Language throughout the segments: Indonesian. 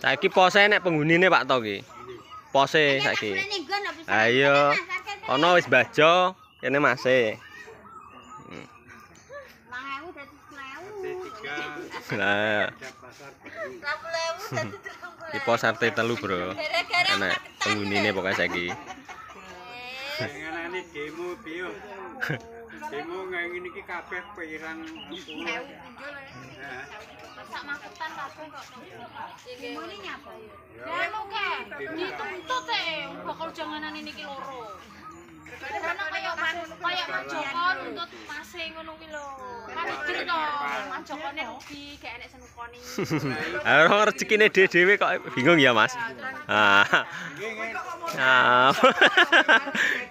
Saiki pose nek penggunine Pak To ki. Pose saiki. Ayo. Ono wis bajo, kene masih. Lah. Di pos RT 3, Bro. Enak penggunine pokoke saiki. Ngenani demo piye? Demo ngene iki kabeh pirang 10.000 sak maketan kabeh kok. Demone nyapa? Demo ke dituntut bakal janganan niki loro. Karena kayak Mas Joko nuntut Mase ngono kuwi lho. Kan iki to, Mas Jokone rugi gak enek senukoni. Ora rezekine dhewe kok bingung ya, Mas.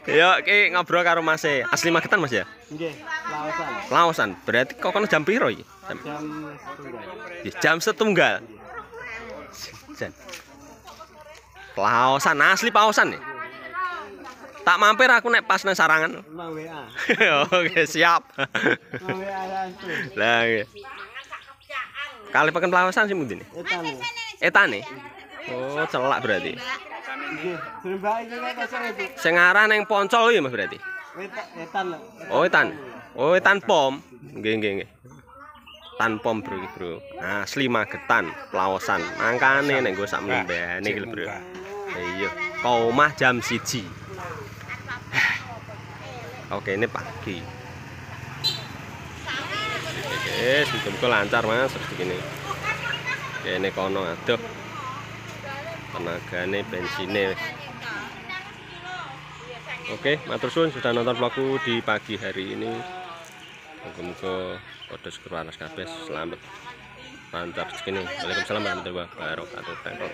Yo iki ngobrol karo Mas e. Asli Magetan, Mas ya? Nggih, Laosan. Laosan. Berarti kok kono jam piro iki? Jam 1. Laosan, asli Laosan nih. Tak mampir aku nek pas nang Sarangan. Nang WA. Oke, siap. Nang WA langsung. Lah nggih. Kali peken Laosan sih mundine. Etane. Oh, celak berarti. Nggih, Mbak iki kok pasar itu. Sing arah nang Poncol ya Mas berarti. Etan. Oh, etan. Oh, etan pom. Nggih. Tan pom bro iki, Bro. Asli Magetan, Laosan. Mangkane nek nggo sak mlembene iki lho, Bro. Iya, Komah jam 1. Oke, ini pagi. Oke, semoga lancar Mas, terus begini. Oke, ini kono aduh. Tenagane bensine. Oke, matur suwun sudah nonton vlogku di pagi hari ini. Moga-moga padha syukur waras kabeh selamat lancar rezekine. Waalaikumsalam warahmatullahi wabarakatuh.